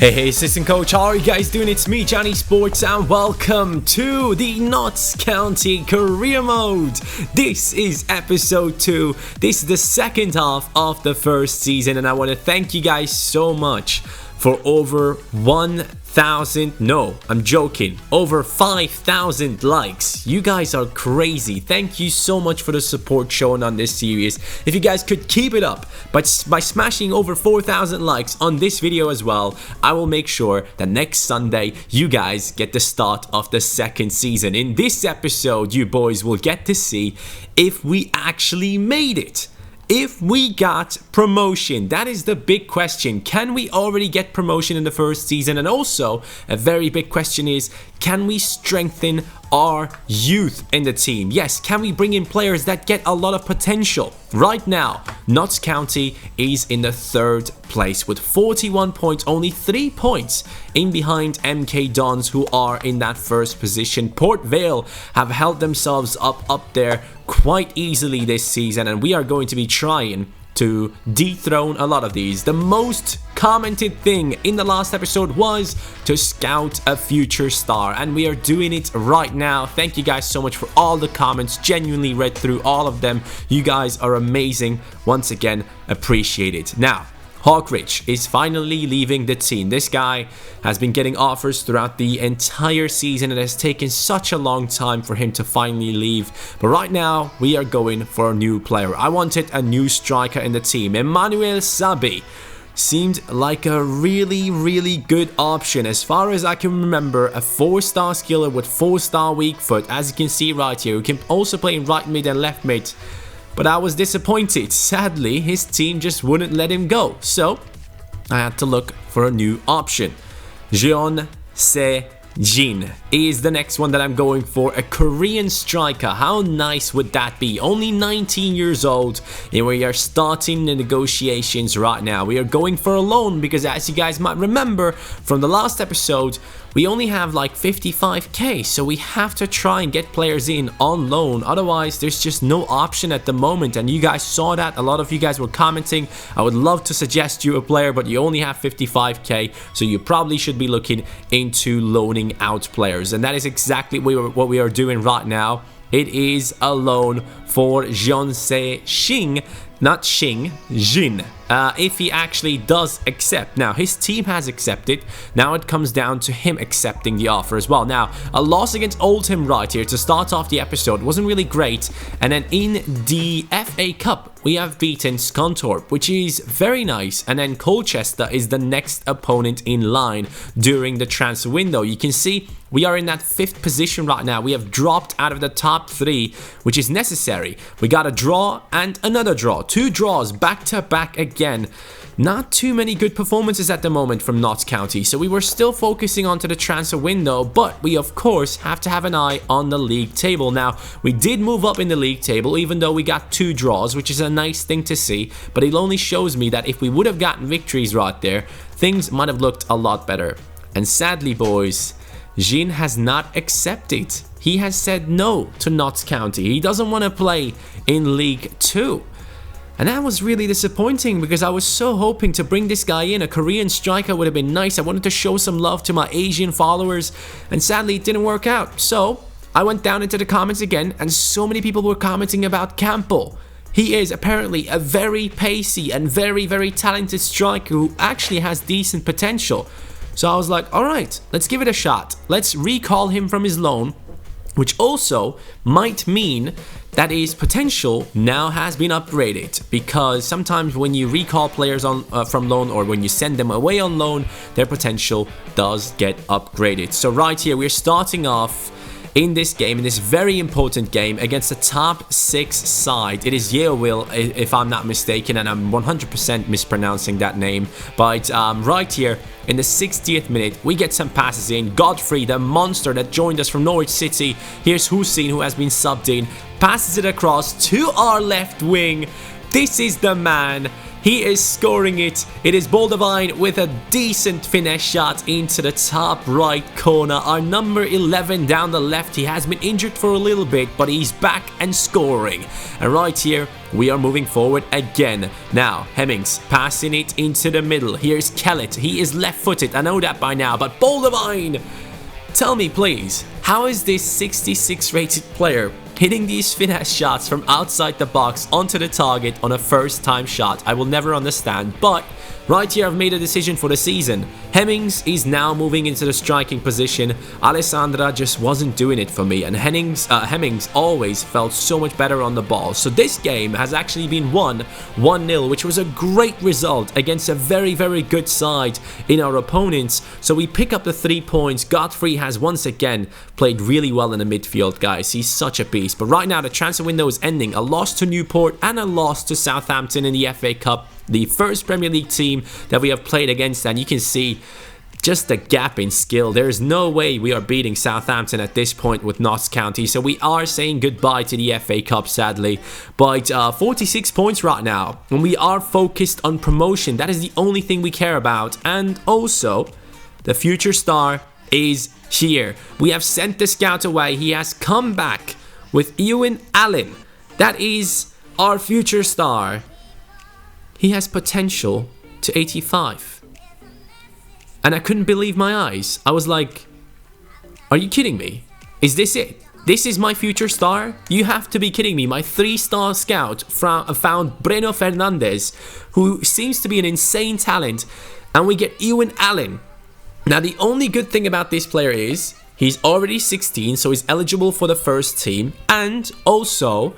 Hey, assistant coach, how are you guys doing? It's me, CaniSports, and welcome to the Notts County Career Mode. This is episode 2. This is the second half of the first season, and I want to thank you guys so much for over 1,000, no, I'm joking, over 5,000 likes. You guys are crazy. Thank you so much for the support shown on this series. If you guys could keep it up by smashing over 4,000 likes on this video as well, I will make sure that next Sunday you guys get the start of the second season. In this episode, you boys will get to see if we actually made it. If we got promotion, that is the big question. Can we already get promotion in the first season? And also, a very big question is, can we strengthen our youth in the team? Yes, can we bring in players that get a lot of potential? Right now, Notts County is in the 3rd place with 41 points, only 3 points in behind MK Dons, who are in that 1st position. Port Vale have held themselves up there quite easily this season, and we are going to be trying to dethrone a lot of these. The most commented thing in the last episode was to scout a future star, and we are doing it right now. Thank you guys so much for all the comments. Genuinely read through all of them. You guys are amazing. Once again, appreciate it. Now, Hawkridge is finally leaving the team. This guy has been getting offers throughout the entire season. It has taken such a long time for him to finally leave. But right now, we are going for a new player. I wanted a new striker in the team. Emmanuel Sabi seemed like a really good option. As far as I can remember, a 4-star skiller with 4-star weak foot. As you can see right here, who can also play in right mid and left mid. But I was disappointed. Sadly, his team just wouldn't let him go. So, I had to look for a new option. Jeon Se-jin is the next one that I'm going for. A Korean striker. How nice would that be? Only 19 years old, and we are starting the negotiations right now. We are going for a loan because, as you guys might remember from the last episode, we only have like 55k, so we have to try and get players in on loan. Otherwise, there's just no option at the moment, and you guys saw that. A lot of you guys were commenting. I would love to suggest you a player, but you only have 55k, so you probably should be looking into loaning out players, and that is exactly what we are doing right now. It is a loan for Jeon Se-jin, not Xing, Jin. If he actually does accept. Now, his team has accepted. Now it comes down to him accepting the offer as well. Now, a loss against Oldham right here to start off the episode wasn't really great. And then in the FA Cup, we have beaten Scunthorpe, which is very nice. And then Colchester is the next opponent in line during the transfer window. You can see we are in that 5th position right now. We have dropped out of the top 3, which is necessary. We got a draw and another draw. 2 draws back to back again. Not too many good performances at the moment from Notts County, so we were still focusing onto the transfer window, but we of course have to have an eye on the league table. Now, we did move up in the league table, even though we got 2 draws, which is a nice thing to see, but it only shows me that if we would have gotten victories right there, things might have looked a lot better. And sadly, boys, Jin has not accepted. He has said no to Notts County. He doesn't want to play in League 2. And that was really disappointing because I was so hoping to bring this guy in. A Korean striker would have been nice. I wanted to show some love to my Asian followers, and sadly it didn't work out. So I went down into the comments again, and so many people were commenting about Campbell. He is apparently a very pacey and very talented striker who actually has decent potential. So I was like, alright, let's give it a shot. Let's recall him from his loan, which also might mean that his potential now has been upgraded, because sometimes when you recall players on from loan, or when you send them away on loan, their potential does get upgraded. So right here, we're starting off in this game, in this very important game against the top 6 side. It is Yeovil, if I'm not mistaken, and I'm 100% mispronouncing that name. But right here, in the 60th minute, we get some passes in. Godfrey, the monster that joined us from Norwich City. Here's Hussein, who has been subbed in. Passes it across to our left wing. This is the man. He is scoring it. It is Boldavine with a decent finesse shot into the top right corner. Our number 11 down the left. He has been injured for a little bit, but he's back and scoring. And right here, we are moving forward again. Now, Hemmings passing it into the middle. Here's Kellett. He is left-footed. I know that by now, but Boldavine! Tell me, please, how is this 66 rated player hitting these finesse shots from outside the box onto the target on a first time shot? I will never understand, but right here I've made a decision for the season. Hemmings is now moving into the striking position. Alessandra just wasn't doing it for me, and Hemmings always felt so much better on the ball. So this game has actually been won 1-0, which was a great result against a very, very good side in our opponents. So we pick up the 3 points. Godfrey has once again played really well in the midfield, guys. He's such a beast. But right now the transfer window is ending. A loss to Newport and a loss to Southampton in the FA Cup. The first Premier League team that we have played against, and you can see just the gap in skill. There is no way we are beating Southampton at this point with Notts County, so we are saying goodbye to the FA Cup, sadly. But 46 points right now, and we are focused on promotion. That is the only thing we care about, and also the future star is here. We have sent the scout away. He has come back with Ewan Allen. That is our future star. He has potential to 85. And I couldn't believe my eyes. I was like, are you kidding me? Is this it? This is my future star? You have to be kidding me. My 3-star scout found Breno Fernandes, who seems to be an insane talent. And we get Ewan Allen. Now, the only good thing about this player is he's already 16, so he's eligible for the first team. And also,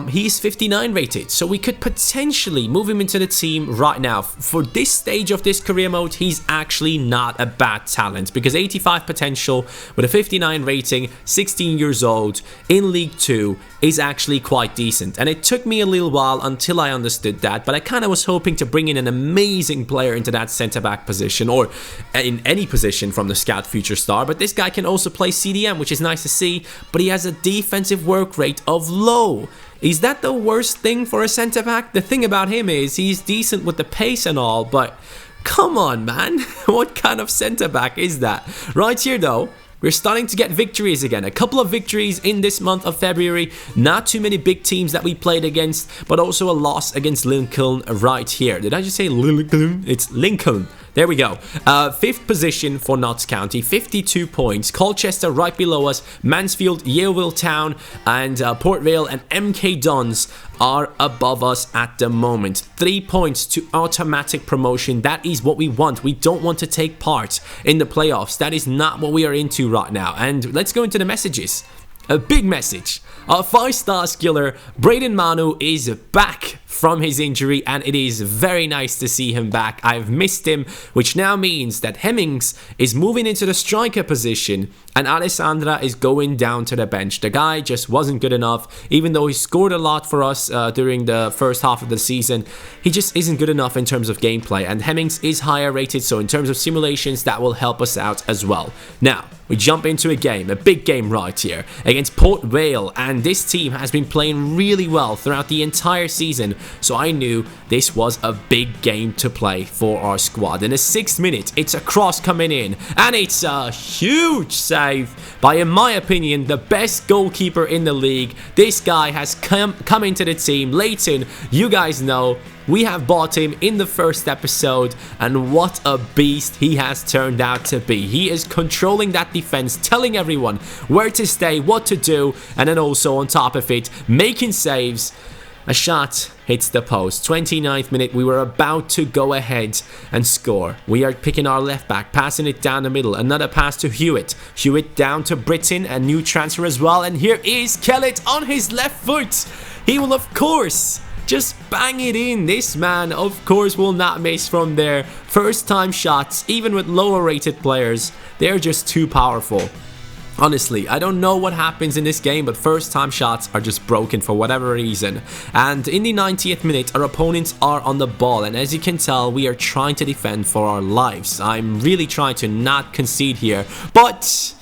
he's 59 rated, so we could potentially move him into the team right now. For this stage of this career mode, he's actually not a bad talent, because 85 potential with a 59 rating, 16 years old in League 2 is actually quite decent. And it took me a little while until I understood that, but I kind of was hoping to bring in an amazing player into that centre-back position, or in any position from the Scout Future Star. But this guy can also play CDM, which is nice to see, but he has a defensive work rate of low. Is that the worst thing for a centre-back? The thing about him is he's decent with the pace and all, but come on, man. What kind of centre-back is that? Right here, though, we're starting to get victories again. A couple of victories in this month of February. Not too many big teams that we played against, but also a loss against Lincoln right here. Did I just say Lincoln? It's Lincoln. There we go. 5th position for Notts County, 52 points. Colchester right below us. Mansfield, Yeovil Town, and Port Vale and MK Dons are above us at the moment. 3 points to automatic promotion. That is what we want. We don't want to take part in the playoffs. That is not what we are into right now. And let's go into the messages. A big message. Our 5-star skiller, Braden Manu, is back from his injury, and it is very nice to see him back. I've missed him, which now means that Hemmings is moving into the striker position and Alessandra is going down to the bench. The guy just wasn't good enough. Even though he scored a lot for us during the first half of the season, he just isn't good enough in terms of gameplay, and Hemmings is higher rated, so in terms of simulations, that will help us out as well. Now, we jump into a game, a big game right here, against Port Vale, and this team has been playing really well throughout the entire season, so I knew this was a big game to play for our squad. In the 6th minute, it's a cross coming in, and it's a huge save by, in my opinion, the best goalkeeper in the league. This guy has come into the team. Leighton, you guys know, we have bought him in the first episode, and what a beast he has turned out to be. He is controlling that defense, telling everyone where to stay, what to do, and then also on top of it, making saves. A shot hits the post. 29th minute, we were about to go ahead and score. We are picking our left back, passing it down the middle. Another pass to Hewitt. Hewitt down to Britton, a new transfer as well. And here is Kellett on his left foot. He will, of course, just bang it in. This man, of course, will not miss from there. First time shots, even with lower rated players, they're just too powerful. Honestly, I don't know what happens in this game, but first time shots are just broken for whatever reason. And in the 90th minute, our opponents are on the ball, and as you can tell, we are trying to defend for our lives. I'm really trying to not concede here, but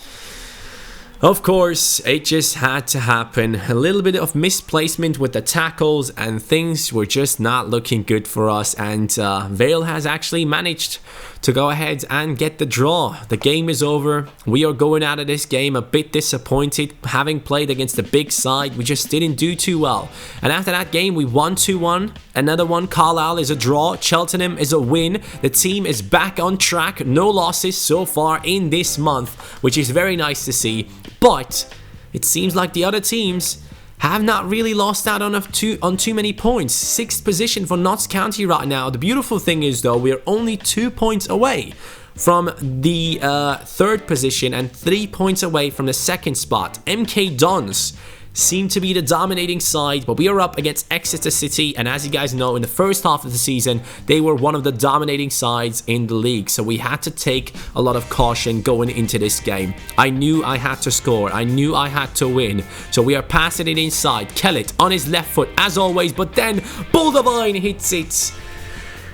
Of course, it just had to happen. A little bit of misplacement with the tackles and things were just not looking good for us, and Vale has actually managed to go ahead and get the draw. The game is over. We are going out of this game a bit disappointed. Having played against the big side, we just didn't do too well. And after that game, we won 2-1. Another one, Carlisle is a draw. Cheltenham is a win. The team is back on track. No losses so far in this month, which is very nice to see. But it seems like the other teams have not really lost out on too many points. 6th position for Notts County right now. The beautiful thing is, though, we are only 2 points away from the 3rd position and 3 points away from the 2nd spot. MK Dons seem to be the dominating side, but we are up against Exeter City, and as you guys know, in the first half of the season, they were one of the dominating sides in the league, so we had to take a lot of caution going into this game. I knew I had to score, I knew I had to win, so we are passing it inside. Kellett on his left foot, as always, but then Boldavine hits it.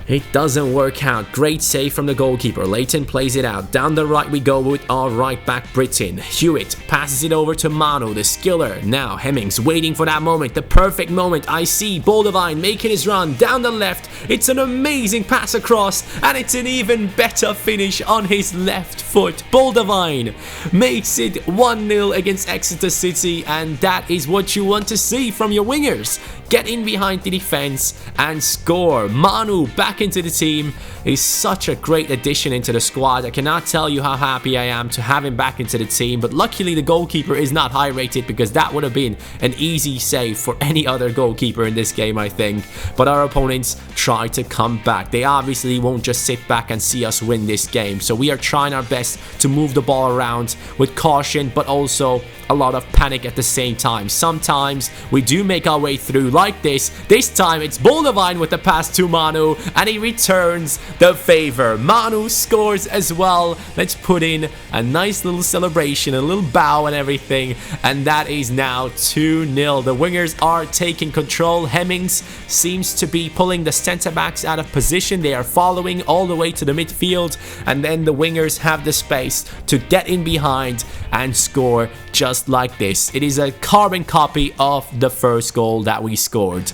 It doesn't work out. Great save from the goalkeeper. Leighton plays it out. Down the right we go with our right back Britton. Hewitt passes it over to Manu, the skiller. Now Hemmings waiting for that moment. The perfect moment. I see Boldavine making his run down the left. It's an amazing pass across, and it's an even better finish on his left foot. Boldavine makes it 1-0 against Exeter City, and that is what you want to see from your wingers. Get in behind the defense and score. Manu back into the team is such a great addition into the squad. I cannot tell you how happy I am to have him back into the team, but luckily the goalkeeper is not high rated, because that would have been an easy save for any other goalkeeper in this game, I think. But our opponents try to come back. They obviously won't just sit back and see us win this game, so we are trying our best to move the ball around with caution, but also a lot of panic at the same time. Sometimes we do make our way through like this. This time it's Boldavine with the pass to Manu, and he returns the favor. Manu scores as well. Let's put in a nice little celebration, a little bow and everything, and that is now 2-0. The wingers are taking control. Hemmings seems to be pulling the centre backs out of position. They are following all the way to the midfield, and then the wingers have the space to get in behind and score just like this. It is a carbon copy of the first goal that we scored.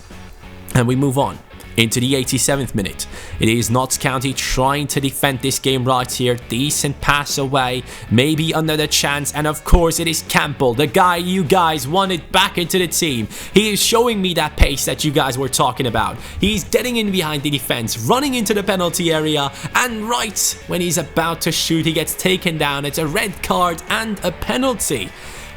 And we move on into the 87th minute. It is Notts County trying to defend this game right here. Decent pass away, maybe another chance, and of course it is Campbell, the guy you guys wanted back into the team. He is showing me that pace that you guys were talking about. He's getting in behind the defense, running into the penalty area, and right when he's about to shoot, he gets taken down. It's a red card and a penalty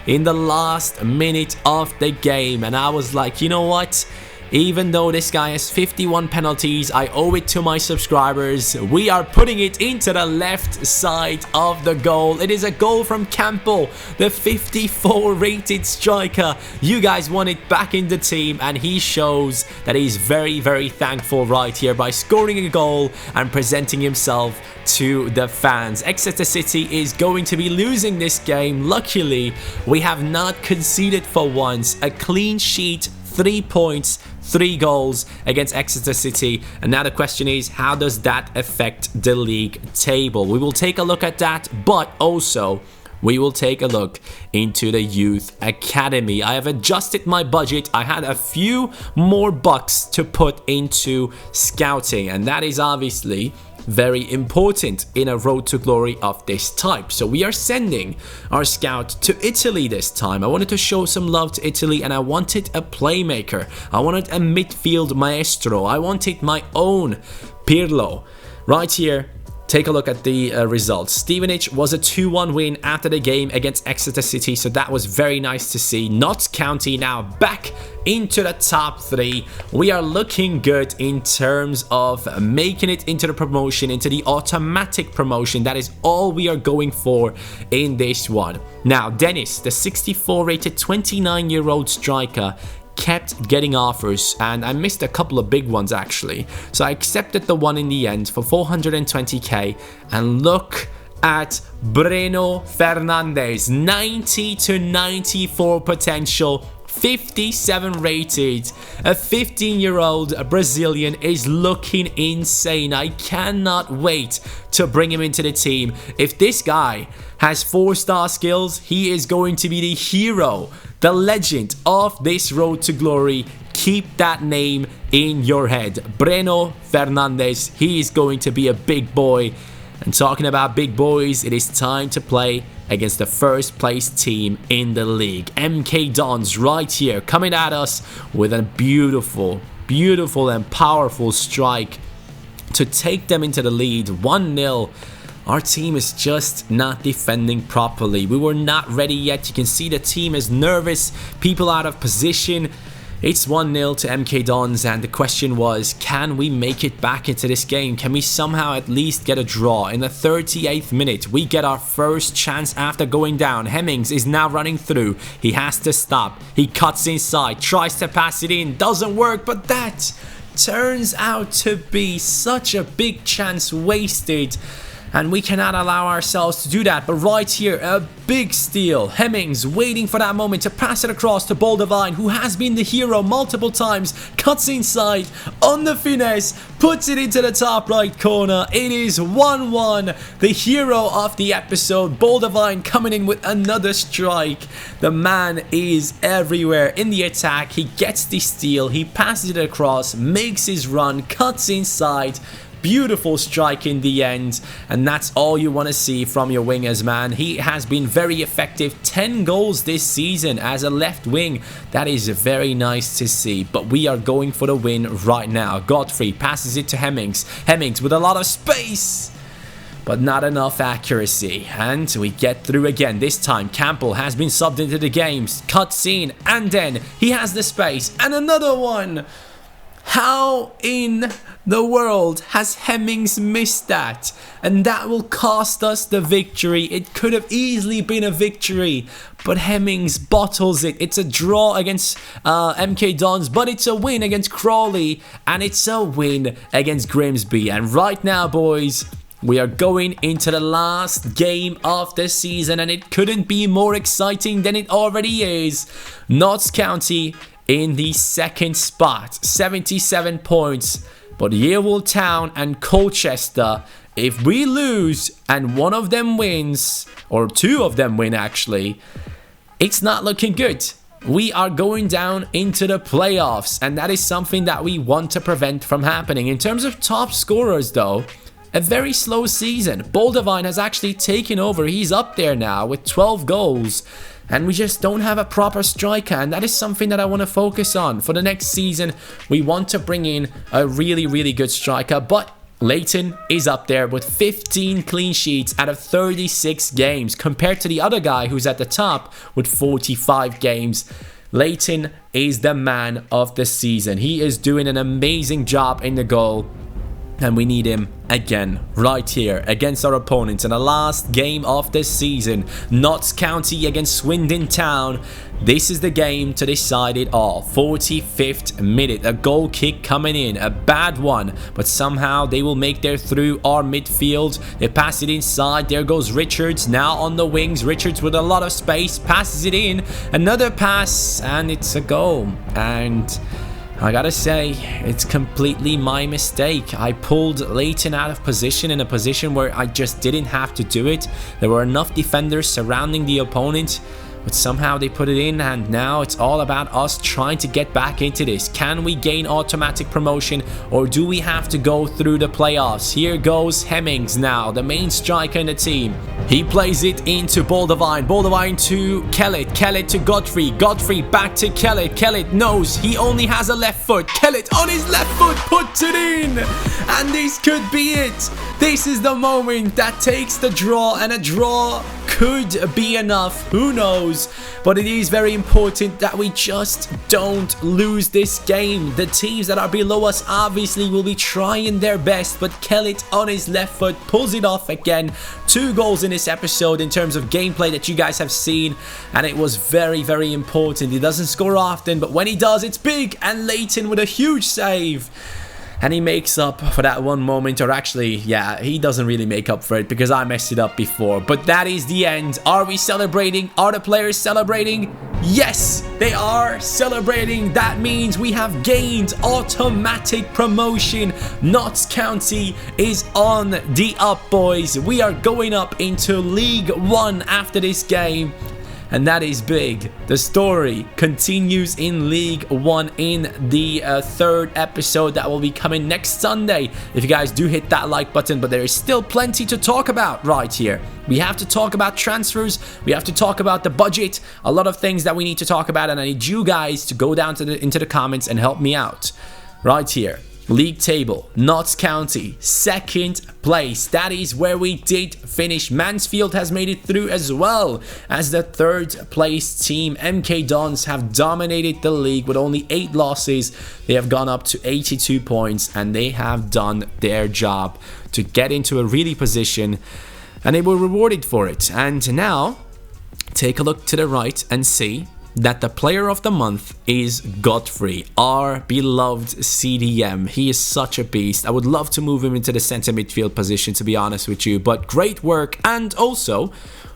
in the last minute of the game, and I was like, you know what? Even though this guy has 51 penalties, I owe it to my subscribers. We are putting it into the left side of the goal. It is a goal from Campbell, the 54 rated striker. You guys want it back in the team, and he shows that he's very, very thankful right here by scoring a goal and presenting himself to the fans. Exeter City is going to be losing this game. Luckily, we have not conceded for once. A clean sheet, 3 points, 3 goals against Exeter City. And now the question is, how does that affect the league table? We will take a look at that, but also we will take a look into the youth academy. I have adjusted my budget. I had a few more bucks to put into scouting, and that is obviously very important in a road to glory of this type. So we are sending our scout to Italy this time. I wanted to show some love to Italy, and I wanted a playmaker. I wanted a midfield maestro. I wanted my own Pirlo. Right here, take a look at the results. Stevenage was a 2-1 win after the game against Exeter City, so that was very nice to see. Notts County now back into the top 3. We are looking good in terms of making it into the promotion, into the automatic promotion. That is all we are going for in this one. Now, Dennis, the 64 rated 29-year-old striker, kept getting offers, and I missed a couple of big ones actually, so I accepted the one in the end for 420k. And look at Breno Fernandes, 90 to 94 potential, 57 rated. A 15-year-old Brazilian is looking insane. I cannot wait to bring him into the team. If this guy has 4-star skills, he is going to be the hero, the legend of this road to glory. Keep that name in your head. Breno Fernandes, he is going to be a big boy. And talking about big boys, it is time to play against the first place team in the league. MK Dons right here, coming at us with a beautiful, beautiful and powerful strike to take them into the lead 1-0. Our team is just not defending properly. We were not ready yet. You can see the team is nervous, people out of position. It's 1-0 to MK Dons, and the question was, can we make it back into this game? Can we somehow at least get a draw? In the 38th minute, we get our first chance after going down. Hemmings is now running through. He has to stop. He cuts inside, tries to pass it in, doesn't work, but that turns out to be such a big chance wasted. And we cannot allow ourselves to do that. But right here, a big steal. Hemmings waiting for that moment to pass it across to Boldewijn, who has been the hero multiple times. Cuts inside on the finesse, puts it into the top right corner. It is 1-1. The hero of the episode, Boldewijn, coming in with another strike. The man is everywhere in the attack. He gets the steal. He passes it across, makes his run, cuts inside. Beautiful strike in the end, and that's all you want to see from your wingers, man. He has been very effective. 10 goals this season as a left wing. That is very nice to see, but we are going for the win right now. Godfrey passes it to Hemmings. Hemmings with a lot of space, but not enough accuracy, and we get through again. This time Campbell has been subbed into the game. Cutscene, and then he has the space, and another one. How in the world has Hemmings missed that? And that will cost us the victory. It could have easily been a victory, but Hemmings bottles it. It's a draw against MK Dons, but it's a win against Crawley, and it's a win against Grimsby. And right now, boys, we are going into the last game of the season, and it couldn't be more exciting than it already is. Notts County in the second spot, 77 points. But Yeovil Town and Colchester, if we lose and one of them wins, or two of them win actually, it's not looking good. We are going down into the playoffs, and that is something that we want to prevent from happening. In terms of top scorers though, a very slow season. Boldewijn has actually taken over. He's up there now with 12 goals. And we just don't have a proper striker, and that is something that I want to focus on. For the next season, we want to bring in a really, really good striker, but Leighton is up there with 15 clean sheets out of 36 games, compared to the other guy who's at the top with 45 games. Leighton is the man of the season. He is doing an amazing job in the goal. And we need him again right here against our opponents in the last game of the season. Notts County against Swindon Town. This is the game to decide it all. 45th minute, a goal kick coming in, a bad one, but somehow they will make their through our midfield. They pass it inside. There goes Richards now on the wings. Richards with a lot of space passes it in. Another pass, and it's a goal. And I gotta say, it's completely my mistake. I pulled Leighton out of position in a position where I just didn't have to do it. There were enough defenders surrounding the opponent, but somehow they put it in, and now it's all about us trying to get back into this. Can we gain automatic promotion, or do we have to go through the playoffs? Here goes Hemmings now, the main striker in the team. He plays it into Boldewijn. Boldewijn to Kellett. Kellett to Godfrey. Godfrey back to Kellett. Kellett knows he only has a left foot. Kellett on his left foot puts it in. And this could be it. This is the moment that takes the draw, and a draw could be enough. Who knows? But it is very important that we just don't lose this game. The teams that are below us obviously will be trying their best, but Kellett on his left foot pulls it off again. 2 goals in this episode in terms of gameplay that you guys have seen, and it was very, very important. He doesn't score often, but when he does, it's big. And Leighton with a huge save. And he makes up for that one moment, or actually, yeah, he doesn't really make up for it because I messed it up before. But that is the end. Are we celebrating? Are the players celebrating? Yes, they are celebrating. That means we have gained automatic promotion. Notts County is on the up, boys. We are going up into League One after this game. And that is big. The story continues in League One in the third episode that will be coming next Sunday. If you guys do hit that like button, but there is still plenty to talk about right here. We have to talk about transfers. We have to talk about the budget. A lot of things that we need to talk about, and I need you guys to go down into the comments and help me out right here. League table, Notts County, second place. That is where we did finish. Mansfield has made it through as well as the third place team. MK Dons have dominated the league with only 8 losses. They have gone up to 82 points and they have done their job to get into a really position, and they were rewarded for it. And now, take a look to the right and see that the player of the month is Godfrey, our beloved CDM. He is such a beast. I would love to move him into the center midfield position, to be honest with you, but great work. And also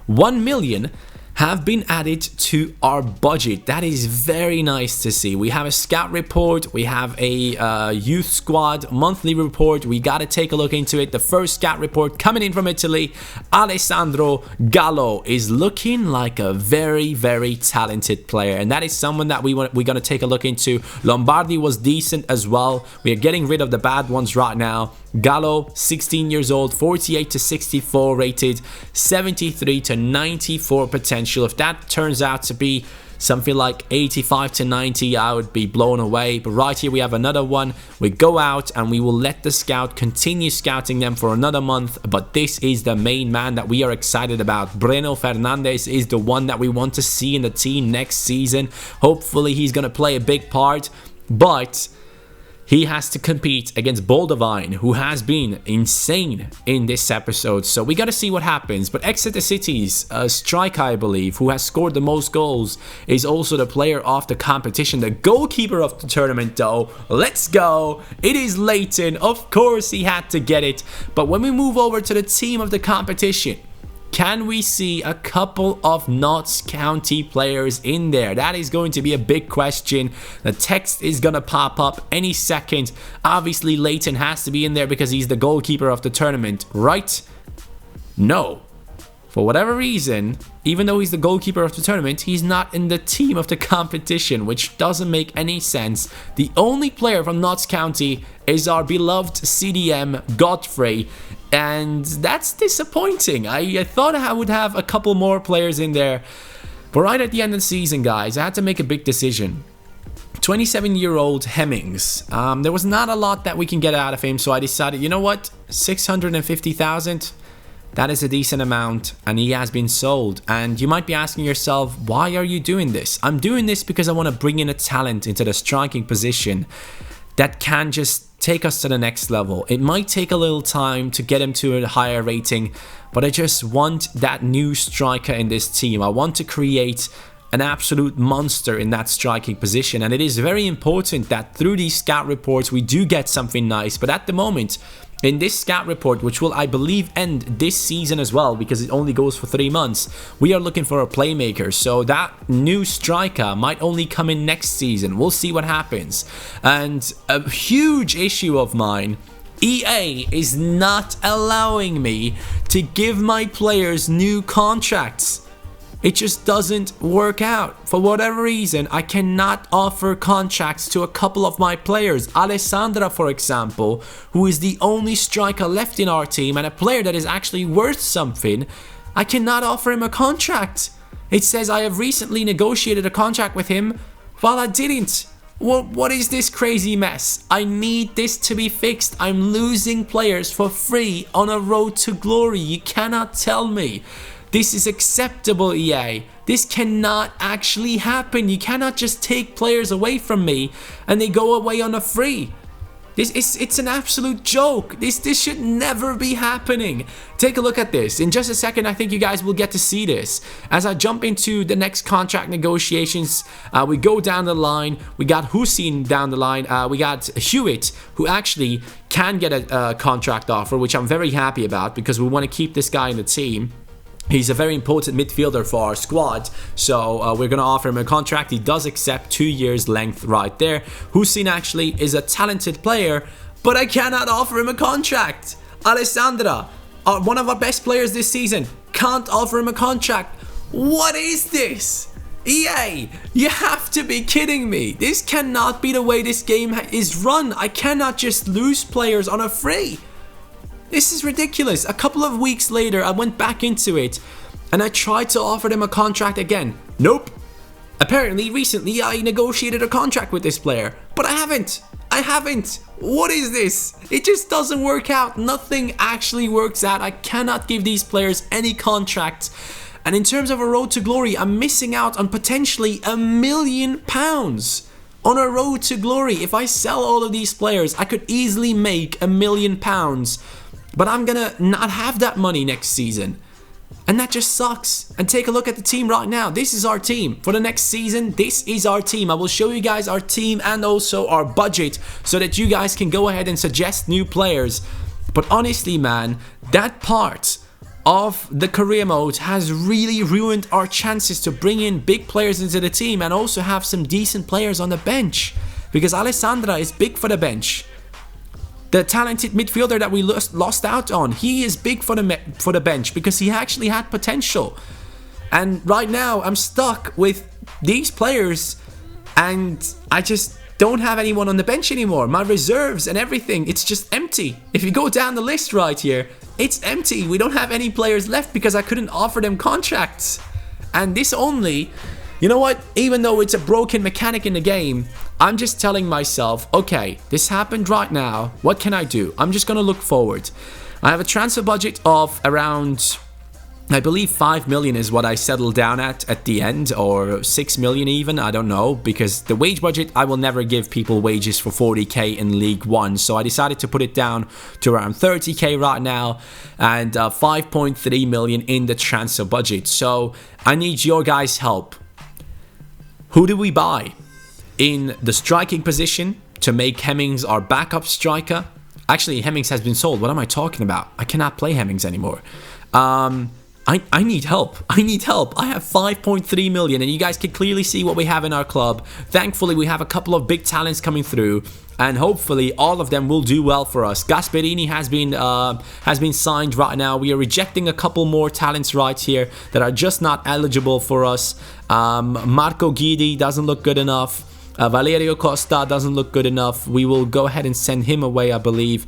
1 million have been added to our budget. That is very nice to see. We have a scout report, we have a youth squad monthly report. We got to take a look into it. The first scout report coming in from Italy, Alessandro Gallo is looking like a very, very talented player, and that is someone that we're going to take a look into. Lombardi was decent as well. We are getting rid of the bad ones right now. Gallo, 16 years old, 48 to 64 rated, 73 to 94 potential. If that turns out to be something like 85 to 90, I would be blown away. But right here we have another one. We go out and we will let the scout continue scouting them for another month. But this is the main man that we are excited about. Breno Fernandes is the one that we want to see in the team next season. Hopefully he's going to play a big part, but he has to compete against Boldavine, who has been insane in this episode. So we got to see what happens. But Exeter City's striker, I believe, who has scored the most goals, is also the player of the competition. The goalkeeper of the tournament, though. Let's go. It is Leighton. Of course, he had to get it. But when we move over to the team of the competition, can we see a couple of Notts County players in there? That is going to be a big question. The text is going to pop up any second. Obviously, Leighton has to be in there because he's the goalkeeper of the tournament, right? No. For whatever reason, even though he's the goalkeeper of the tournament, he's not in the team of the competition, which doesn't make any sense. The only player from Notts County is our beloved CDM, Godfrey. And that's disappointing. I thought I would have a couple more players in there. But right at the end of the season, guys, I had to make a big decision. 27-year-old Hemmings. There was not a lot that we can get out of him, so I decided, you know what? 650,000? That is a decent amount, and he has been sold. And you might be asking yourself, why are you doing this? I'm doing this because I want to bring in a talent into the striking position that can just take us to the next level. It might take a little time to get him to a higher rating, but I just want that new striker in this team. I want to create an absolute monster in that striking position, and it is very important that through these scout reports we do get something nice. But at the moment, in this scout report, which will, I believe, end this season as well, because it only goes for 3 months, we are looking for a playmaker. So that new striker might only come in next season. We'll see what happens. And a huge issue of mine, EA is not allowing me to give my players new contracts. It just doesn't work out. For whatever reason, I cannot offer contracts to a couple of my players. Alessandra, for example, who is the only striker left in our team and a player that is actually worth something, I cannot offer him a contract. It says I have recently negotiated a contract with him while I didn't. What is this crazy mess? I need this to be fixed. I'm losing players for free on a road to glory. You cannot tell me this is acceptable, EA. This cannot actually happen. You cannot just take players away from me and they go away on a free. It's an absolute joke. This should never be happening. Take a look at this. In just a second, I think you guys will get to see this. As I jump into the next contract negotiations, we go down the line. We got Hussein down the line. We got Hewitt, who actually can get a contract offer, which I'm very happy about because we want to keep this guy in the team. He's a very important midfielder for our squad, so we're going to offer him a contract. He does accept 2 years length right there. Hussein actually is a talented player, but I cannot offer him a contract. Alessandra, one of our best players this season, can't offer him a contract. What is this? EA, you have to be kidding me. This cannot be the way this game is run. I cannot just lose players on a free. This is ridiculous. A couple of weeks later, I went back into it and I tried to offer them a contract again. Nope. Apparently, recently I negotiated a contract with this player, but I haven't. What is this? It just doesn't work out. Nothing actually works out. I cannot give these players any contracts. And in terms of a road to glory, I'm missing out on potentially £1 million on a road to glory. If I sell all of these players, I could easily make £1 million. But I'm gonna not have that money next season. And that just sucks. And take a look at the team right now. This is our team. For the next season, this is our team. I will show you guys our team and also our budget so that you guys can go ahead and suggest new players. But honestly, man, that part of the career mode has really ruined our chances to bring in big players into the team and also have some decent players on the bench. Because Alessandra is big for the bench. The talented midfielder that we lost out on, he is big for the bench because he actually had potential. And right now, I'm stuck with these players and I just don't have anyone on the bench anymore. My reserves and everything, it's just empty. If you go down the list right here, it's empty. We don't have any players left because I couldn't offer them contracts. And this only, you know what? Even though it's a broken mechanic in the game, I'm just telling myself, okay, this happened right now. What can I do? I'm just going to look forward. I have a transfer budget of around, I believe 5 million is what I settled down at the end, or 6 million even, I don't know, because the wage budget, I will never give people wages for 40k in League 1, so I decided to put it down to around 30k right now, and 5.3 million in the transfer budget. So I need your guys' help. Who do we buy in the striking position to make Hemmings our backup striker? Actually, Hemmings has been sold. What am I talking about? I cannot play Hemmings anymore. I need help. I need help. I have 5.3 million and you guys can clearly see what we have in our club. Thankfully, we have a couple of big talents coming through and hopefully all of them will do well for us. Gasperini has been signed right now. We are rejecting a couple more talents right here that are just not eligible for us. Marco Guidi doesn't look good enough. Valerio Costa doesn't look good enough. We will go ahead and send him away, I believe.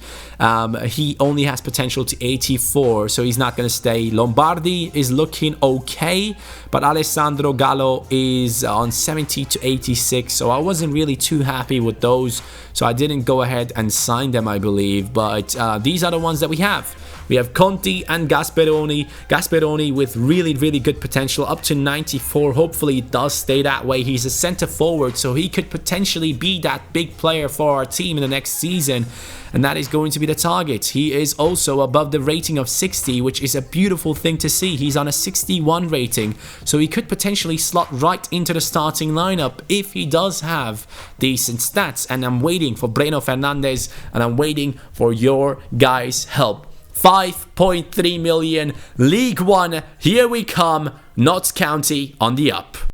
He only has potential to 84, so he's not going to stay. Lombardi is looking okay, but Alessandro Gallo is on 70 to 86, so I wasn't really too happy with those, so I didn't go ahead and sign them, I believe. But these are the ones that we have. We have Conti and Gasperoni. Gasperoni with really, really good potential, up to 94. Hopefully it does stay that way. He's a center forward, so he could potentially be that big player for our team in the next season. And that is going to be the target. He is also above the rating of 60, which is a beautiful thing to see. He's on a 61 rating, so he could potentially slot right into the starting lineup if he does have decent stats. And I'm waiting for Breno Fernandez, and I'm waiting for your guys' help. 5.3 million, League 1, here we come, Notts County on the up.